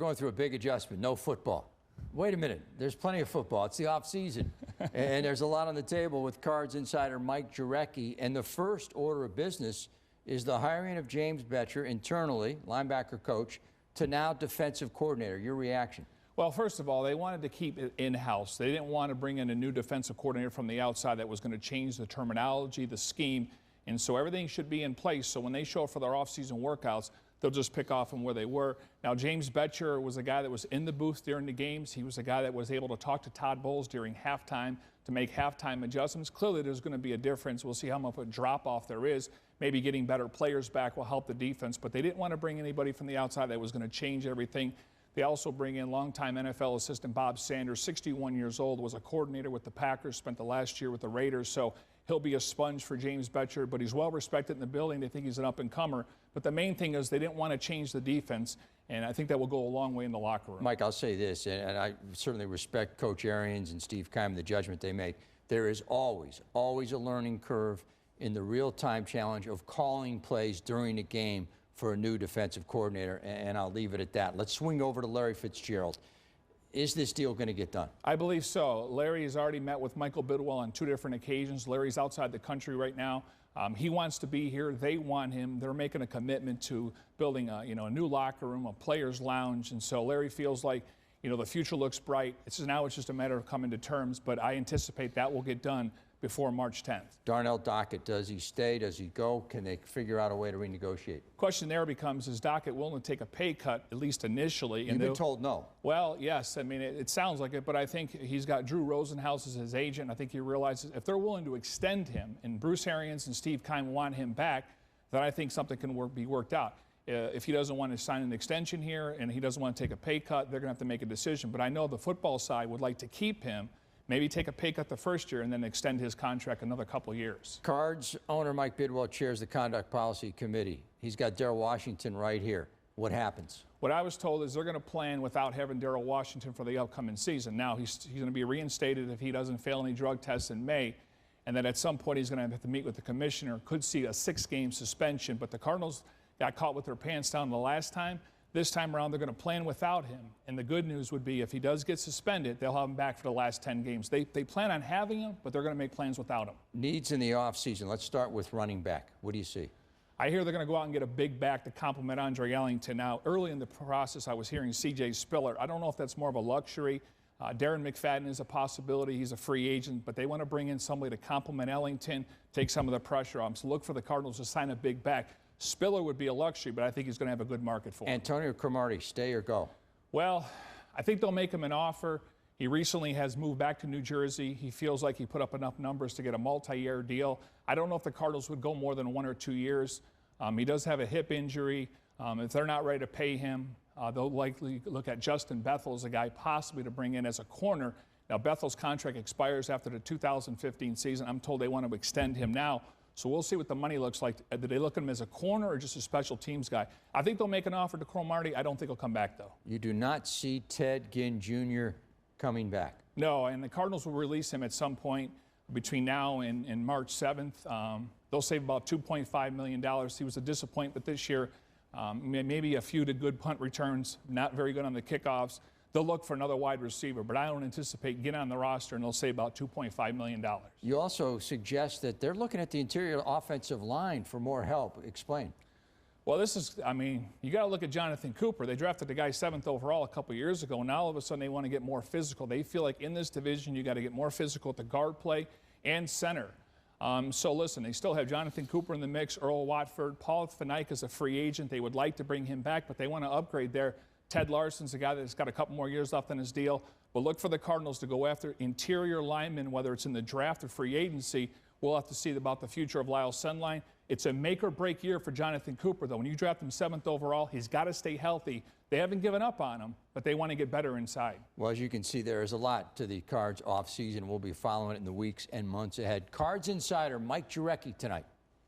going through a big adjustment. No football. Wait a minute. There's plenty of football. It's the off season. And there's a lot on the table with Cards insider Mike Jurecki. And the first order of business is the hiring of James Bettcher internally, linebacker coach, to now defensive coordinator. Your reaction? Well, first of all, they wanted to keep it in-house. They didn't want to bring in a new defensive coordinator from the outside that was going to change the terminology, the scheme. And so everything should be in place. So when they show up for their off-season workouts, they'll just pick off from where they were. Now, James Bettcher was a guy that was in the booth during the games. He was a guy that was able to talk to Todd Bowles during halftime to make halftime adjustments. Clearly, there's going to be a difference. We'll see how much of a drop-off there is. Maybe getting better players back will help the defense. But they didn't want to bring anybody from the outside that was going to change everything. They also bring in longtime NFL assistant Bob Sanders, 61 years old, was a coordinator with the Packers, spent the last year with the Raiders. So he'll be a sponge for James Bettcher, but he's well respected in the building. They think he's an up-and-comer. But the main thing is they didn't want to change the defense, and I think that will go a long way in the locker room. Mike, I'll say this, and I certainly respect Coach Arians and Steve Keim, the judgment they make. There is always a learning curve in the real-time challenge of calling plays during a game for a new defensive coordinator, and I'll leave it at that. Let's swing over to Larry Fitzgerald. Is this deal going to get done? I believe so. Larry has already met with Michael Bidwell on 2 different occasions. Larry's outside the country right now. He wants to be here. They want him. They're making a commitment to building a new locker room, a players' lounge, and so Larry feels like the future looks bright. It's just a matter of coming to terms, but I anticipate that will get done before March 10th. Darnell Dockett, does he stay? Does he go? Can they figure out a way to renegotiate? Question there becomes, is Dockett willing to take a pay cut, at least initially? You've been told no. Well, yes. I mean, it sounds like it, but I think he's got Drew Rosenhaus as his agent. I think he realizes if they're willing to extend him, and Bruce Arians and Steve Keim want him back, then I think something can be worked out. If he doesn't want to sign an extension here and he doesn't want to take a pay cut, they're going to have to make a decision. But I know the football side would like to keep him, maybe take a pay cut the first year and then extend his contract another couple of years. Cards owner Mike Bidwell chairs the Conduct Policy Committee. He's got Daryl Washington right here. What happens? What I was told is they're going to plan without having Daryl Washington for the upcoming season. Now, he's going to be reinstated if he doesn't fail any drug tests in May, and then at some point he's going to have to meet with the commissioner. Could see a 6-game suspension, but the Cardinals got caught with their pants down the last time. This time around, they're going to plan without him. And the good news would be if he does get suspended, they'll have him back for the last 10 games. They plan on having him, but they're going to make plans without him. Needs in the offseason. Let's start with running back. What do you see? I hear they're going to go out and get a big back to complement Andre Ellington. Now, early in the process, I was hearing C.J. Spiller. I don't know if that's more of a luxury. Darren McFadden is a possibility. He's a free agent, but they want to bring in somebody to complement Ellington, take some of the pressure off. So look for the Cardinals to sign a big back. Spiller would be a luxury, but I think he's going to have a good market for him. Antonio Cromartie, stay or go? Well, I think they'll make him an offer. He recently has moved back to New Jersey. He feels like he put up enough numbers to get a multi-year deal. I don't know if the Cardinals would go more than 1 or 2 years. He does have a hip injury. If they're not ready to pay him, they'll likely look at Justin Bethel as a guy possibly to bring in as a corner. Now, Bethel's contract expires after the 2015 season. I'm told they want to extend him now. So we'll see what the money looks like. Do they look at him as a corner or just a special teams guy? I think they'll make an offer to Cromartie. I don't think he'll come back, though. You do not see Ginn Jr. coming back? No, and the Cardinals will release him at some point between now and March 7th. They'll save about $2.5 million. He was a disappointment this year. Maybe a few to good punt returns, not very good on the kickoffs. They'll look for another wide receiver, but I don't anticipate getting on the roster, and they'll save about $2.5 million. You also suggest that they're looking at the interior offensive line for more help. Explain. Well, you got to look at Jonathan Cooper. They drafted the guy 7th overall a couple years ago. Now all of a sudden they want to get more physical. They feel like in this division you got to get more physical at the guard play and center. So listen, they still have Jonathan Cooper in the mix, Earl Watford. Paul Fanaik is a free agent. They would like to bring him back, but they want to upgrade there. Ted Larson's a guy that's got a couple more years left on his deal. But look for the Cardinals to go after interior linemen, whether it's in the draft or free agency. We'll have to see about the future of Lyle Sendline. It's a make-or-break year for Jonathan Cooper, though. When you draft him 7th overall, he's got to stay healthy. They haven't given up on him, but they want to get better inside. Well, as you can see, there is a lot to the Cards offseason. We'll be following it in the weeks and months ahead. Cards insider Mike Jurecki tonight.